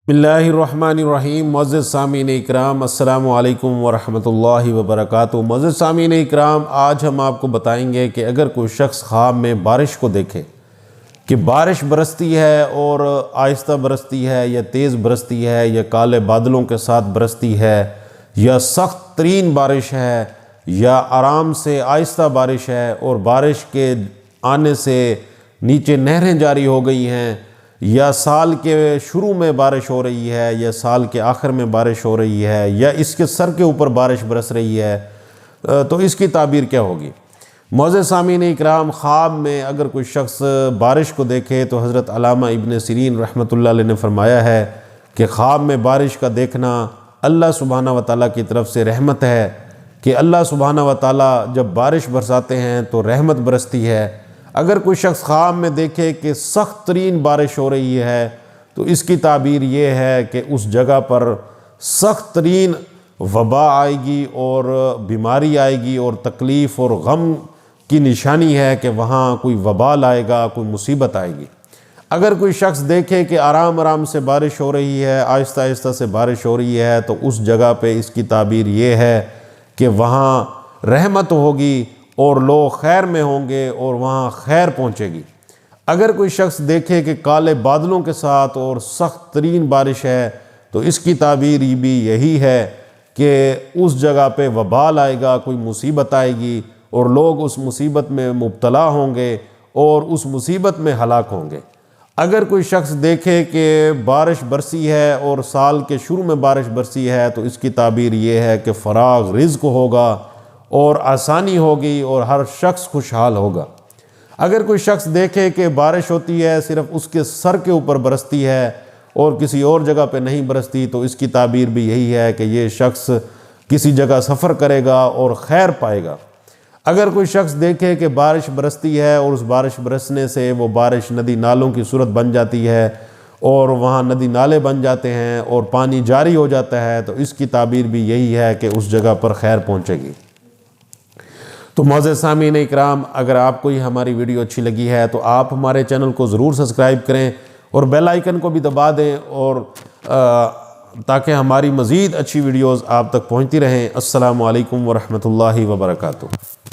بسم اللہ الرحمن الرحیم۔ معزز سامعین اکرام، السلام علیکم ورحمۃ اللہ وبرکاتہ۔ معزز سامعین اکرام، آج ہم آپ کو بتائیں گے کہ اگر کوئی شخص خواب میں بارش کو دیکھے کہ بارش برستی ہے اور آہستہ برستی ہے یا تیز برستی ہے یا کالے بادلوں کے ساتھ برستی ہے یا سخت ترین بارش ہے یا آرام سے آہستہ بارش ہے اور بارش کے آنے سے نیچے نہریں جاری ہو گئی ہیں یا سال کے شروع میں بارش ہو رہی ہے یا سال کے آخر میں بارش ہو رہی ہے یا اس کے سر کے اوپر بارش برس رہی ہے، تو اس کی تعبیر کیا ہوگی؟ معزز سامعین اکرام، خواب میں اگر کوئی شخص بارش کو دیکھے تو حضرت علامہ ابن سیرین رحمۃ اللہ علیہ نے فرمایا ہے کہ خواب میں بارش کا دیکھنا اللہ سبحانہ و تعالیٰ کی طرف سے رحمت ہے، کہ اللہ سبحانہ و تعالیٰ جب بارش برساتے ہیں تو رحمت برستی ہے۔ اگر کوئی شخص خواب میں دیکھے کہ سخت ترین بارش ہو رہی ہے تو اس کی تعبیر یہ ہے کہ اس جگہ پر سخت ترین وبا آئے گی اور بیماری آئے گی اور تکلیف اور غم کی نشانی ہے کہ وہاں کوئی وبال آئے گا، کوئی مصیبت آئے گی۔ اگر کوئی شخص دیکھے کہ آرام آرام سے بارش ہو رہی ہے، آہستہ آہستہ سے بارش ہو رہی ہے، تو اس جگہ پہ اس کی تعبیر یہ ہے کہ وہاں رحمت ہوگی اور لوگ خیر میں ہوں گے اور وہاں خیر پہنچے گی۔ اگر کوئی شخص دیکھے کہ کالے بادلوں کے ساتھ اور سخت ترین بارش ہے تو اس کی تعبیر بھی یہی ہے کہ اس جگہ پہ وبال آئے گا، کوئی مصیبت آئے گی اور لوگ اس مصیبت میں مبتلا ہوں گے اور اس مصیبت میں ہلاک ہوں گے۔ اگر کوئی شخص دیکھے کہ بارش برسی ہے اور سال کے شروع میں بارش برسی ہے تو اس کی تعبیر یہ ہے کہ فراغ رزق ہوگا اور آسانی ہوگی اور ہر شخص خوشحال ہوگا۔ اگر کوئی شخص دیکھے کہ بارش ہوتی ہے صرف اس کے سر کے اوپر برستی ہے اور کسی اور جگہ پہ نہیں برستی تو اس کی تعبیر بھی یہی ہے کہ یہ شخص کسی جگہ سفر کرے گا اور خیر پائے گا۔ اگر کوئی شخص دیکھے کہ بارش برستی ہے اور اس بارش برسنے سے وہ بارش ندی نالوں کی صورت بن جاتی ہے اور وہاں ندی نالے بن جاتے ہیں اور پانی جاری ہو جاتا ہے تو اس کی تعبیر بھی یہی ہے کہ اس جگہ پر خیر پہنچے گی۔ تو معزز سامعین اکرام، اگر آپ کو یہ ہماری ویڈیو اچھی لگی ہے تو آپ ہمارے چینل کو ضرور سبسکرائب کریں اور بیل آئیکن کو بھی دبا دیں اور تاکہ ہماری مزید اچھی ویڈیوز آپ تک پہنچتی رہیں۔ السلام علیکم ورحمۃ اللہ وبرکاتہ۔